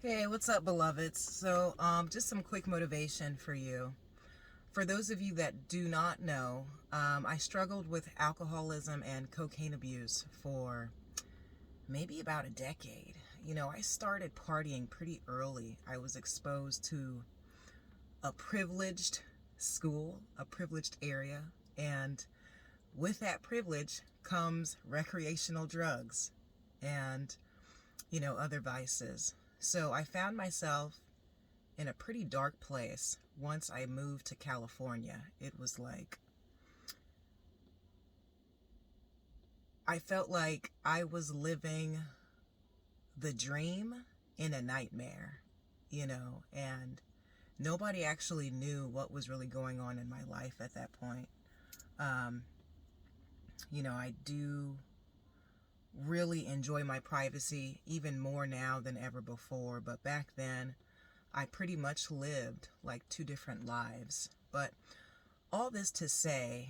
Hey, what's up, beloveds? So, just some quick motivation for you. For those of you that do not know, I struggled with alcoholism and cocaine abuse for maybe about a decade. I started partying pretty early. I was exposed to a privileged school, a privileged area, and with that privilege comes recreational drugs and, other vices. So I found myself in a pretty dark place once I moved to California. It was like I felt like I was living the dream in a nightmare, and nobody actually knew what was really going on in my life at that point. Um, I do really enjoy my privacy even more now than ever before, but back then I pretty much lived like two different lives. But all this to say,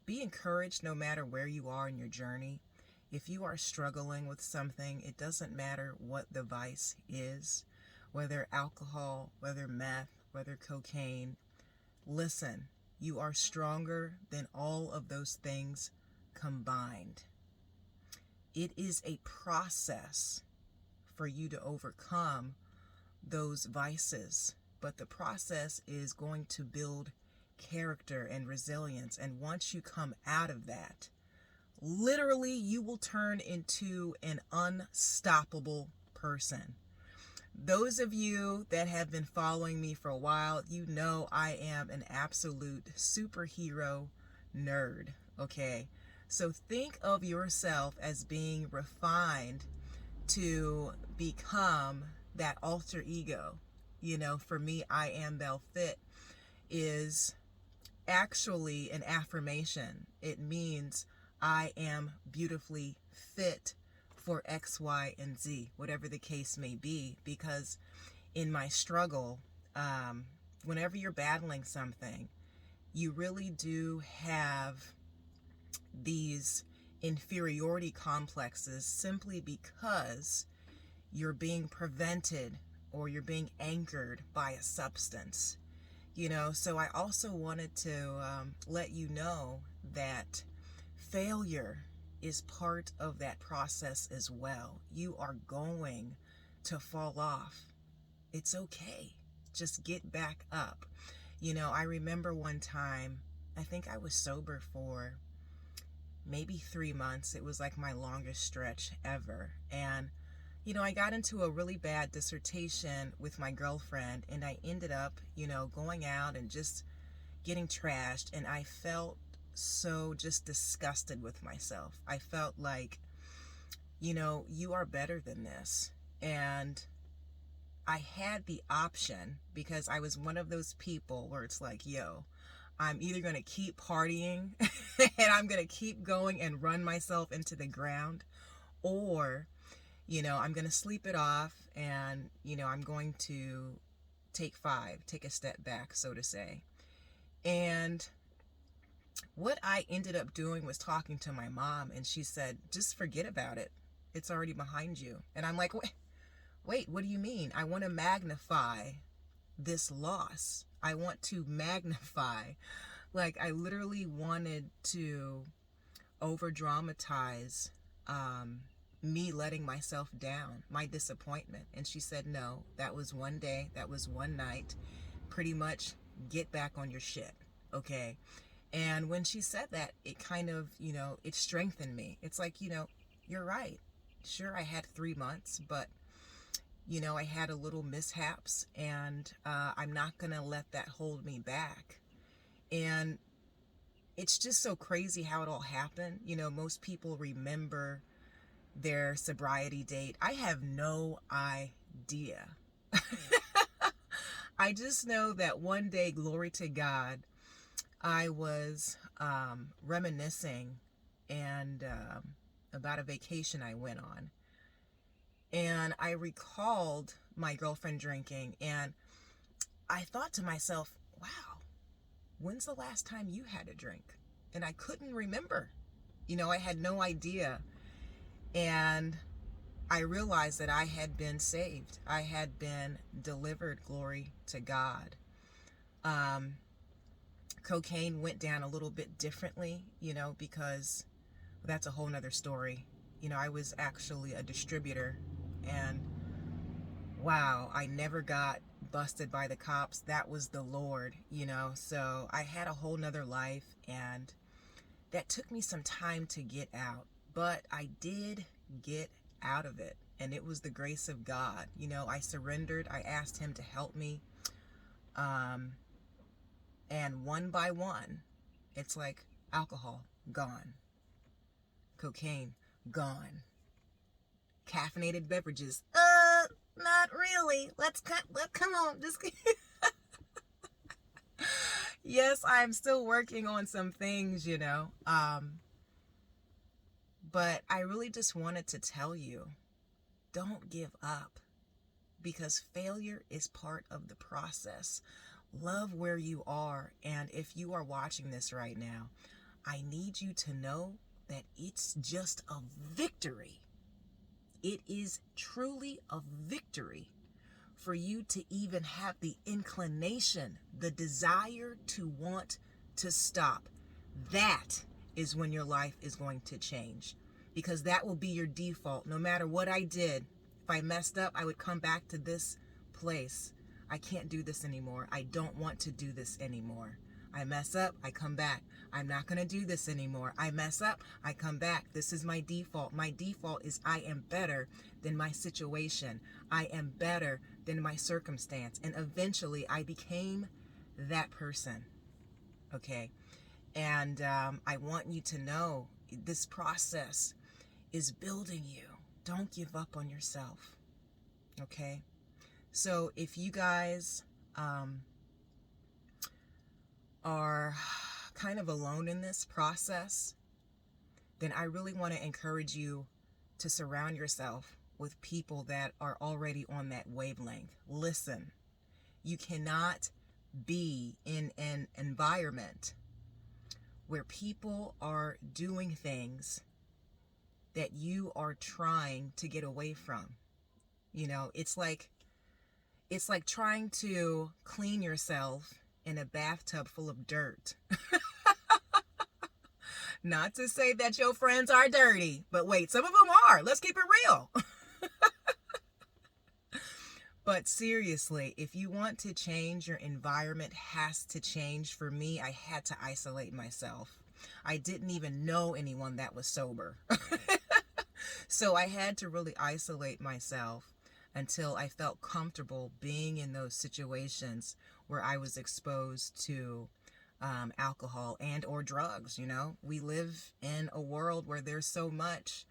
be encouraged no matter where you are in your journey. If you are struggling with something, it doesn't matter what the vice is, whether alcohol, whether meth, whether cocaine. Listen, you are stronger than all of those things combined. It is a process for you to overcome those vices, but the process is going to build character and resilience. And once you come out of that, literally you will turn into an unstoppable person. Those of you that have been following me for a while, you know I am an absolute superhero nerd, okay? So think of yourself as being refined to become that alter ego. For me, I am BELLoveds is actually an affirmation. It means I am beautifully fit for X, Y, and Z, whatever the case may be, because in my struggle, whenever you're battling something, you really do have these inferiority complexes simply because you're being prevented or you're being anchored by a substance. So I also wanted to let you know that failure is part of that process as well. You are going to fall off. It's okay. Just get back up. I remember one time, I think I was sober for maybe 3 months. It was like my longest stretch ever. And I got into a really bad dissertation with my girlfriend, and I ended up, going out and just getting trashed. And I felt so just disgusted with myself. I felt like, you are better than this. And I had the option, because I was one of those people where it's like, yo, I'm either going to keep partying and I'm going to keep going and run myself into the ground, or I'm going to sleep it off and, I'm going to take a step back, so to say. And what I ended up doing was talking to my mom, and she said, just forget about it. It's already behind you. And I'm like, wait, what do you mean? I want to magnify this loss. I want to magnify. Like, I literally wanted to over dramatize me letting myself down, my disappointment. And she said, no, that was one day, that was one night. Pretty much get back on your shit, okay? And when she said that, it kind of, it strengthened me. It's like, you're right. Sure, I had 3 months, but, I had a little mishaps, and I'm not going to let that hold me back. And it's just so crazy how it all happened. Most people remember their sobriety date. I have no idea. I just know that one day, glory to God, I was reminiscing and about a vacation I went on. And I recalled my girlfriend drinking, and I thought to myself, wow, when's the last time you had a drink? And I couldn't remember. I had no idea. And I realized that I had been saved. I had been delivered, glory to God. Um, Cocaine went down a little bit differently, because that's a whole nother story. I was actually a distributor, and wow, I never got busted by the cops. That was the Lord, so I had a whole nother life, and that took me some time to get out, but I did get out of it, and it was the grace of God. I surrendered. I asked him to help me, and one by one, it's like alcohol gone, cocaine gone, caffeinated beverages not really. Come on, just yes, I'm still working on some things, but I really just wanted to tell you, don't give up, because failure is part of the process. Love where you are, and if you are watching this right now, I need you to know that it's just a victory. It is truly a victory for you to even have the inclination, the desire to want to stop. That is when your life is going to change, because that will be your default. No matter what I did, if I messed up, I would come back to this place. I can't do this anymore. I don't want to do this anymore. I mess up, I come back. I'm not going to do this anymore. I mess up, I come back. This is my default. My default is I am better than my situation. I am better than my circumstance. And eventually I became that person. Okay? And I want you to know this process is building you. Don't give up on yourself. Okay? So if you guys are kind of alone in this process, then I really want to encourage you to surround yourself with people that are already on that wavelength. Listen, you cannot be in an environment where people are doing things that you are trying to get away from. It's like trying to clean yourself in a bathtub full of dirt. Not to say that your friends are dirty, but wait, some of them are. Let's keep it real. But seriously, if you want to change, your environment has to change. For me, I had to isolate myself. I didn't even know anyone that was sober. So I had to really isolate myself until I felt comfortable being in those situations where I was exposed to alcohol and or drugs. We live in a world where there's so much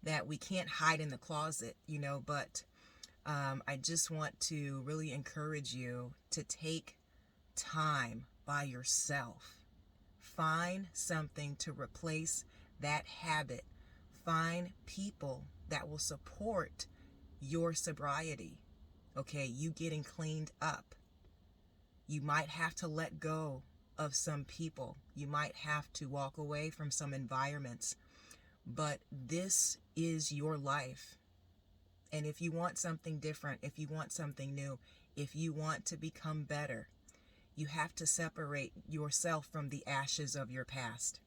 that we can't hide in the closet, but I just want to really encourage you to take time by yourself. Find something to replace that habit. Find people that will support your sobriety. Okay, you getting cleaned up. You might have to let go of some people. You might have to walk away from some environments. But this is your life. And if you want something different, if you want something new, if you want to become better, you have to separate yourself from the ashes of your past.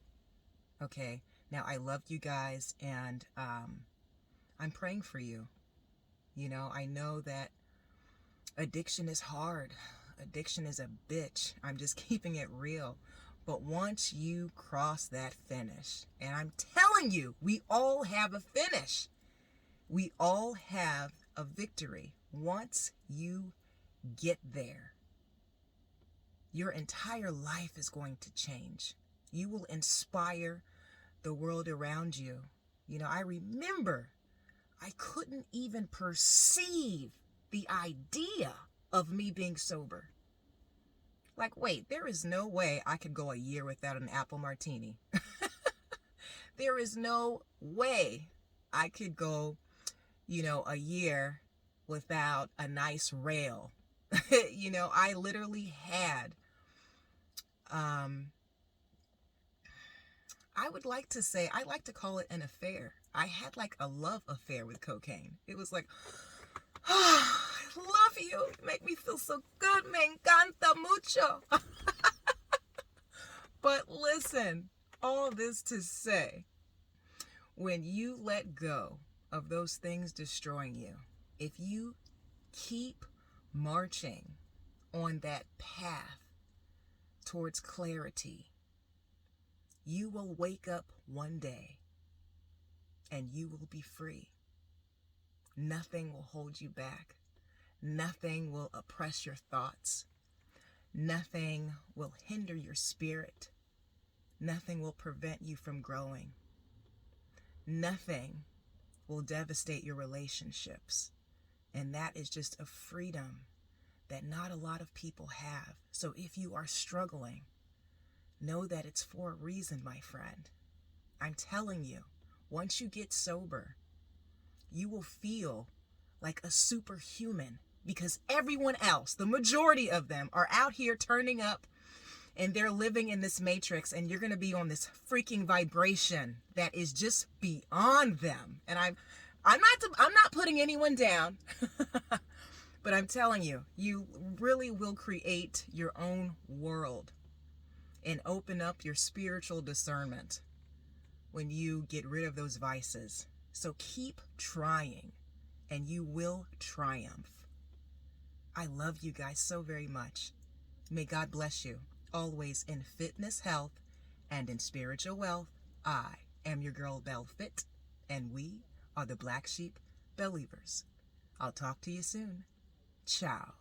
Okay? Now, I love you guys, and I'm praying for you. I know that addiction is hard. Addiction is a bitch. I'm just keeping it real. But once you cross that finish, and I'm telling you, we all have a finish. We all have a victory. Once you get there, your entire life is going to change. You will inspire the world around you. I remember I couldn't even perceive the idea of me being sober. Like, wait, there is no way I could go a year without an apple martini. There is no way I could go, a year without a nice rail. I literally had, I would like to say, I like to call it an affair. I had like a love affair with cocaine. It was like, oh, I love you. You make me feel so good. Me encanta mucho. But listen, all this to say, when you let go of those things destroying you, if you keep marching on that path towards clarity, you will wake up one day and you will be free. Nothing will hold you back. Nothing will oppress your thoughts. Nothing will hinder your spirit. Nothing will prevent you from growing. Nothing will devastate your relationships. And that is just a freedom that not a lot of people have. So if you are struggling, know that it's for a reason, my friend. I'm telling you, once you get sober, you will feel like a superhuman, because everyone else, the majority of them, are out here turning up and they're living in this matrix, and you're going to be on this freaking vibration that is just beyond them. And I'm not putting anyone down, but I'm telling you, you really will create your own world and open up your spiritual discernment when you get rid of those vices. So keep trying, and you will triumph. I love you guys so very much. May God bless you, always in fitness, health, and in spiritual wealth. I am your girl, BELLfit, and we are the Black Sheep BELLoveds. I'll talk to you soon. Ciao.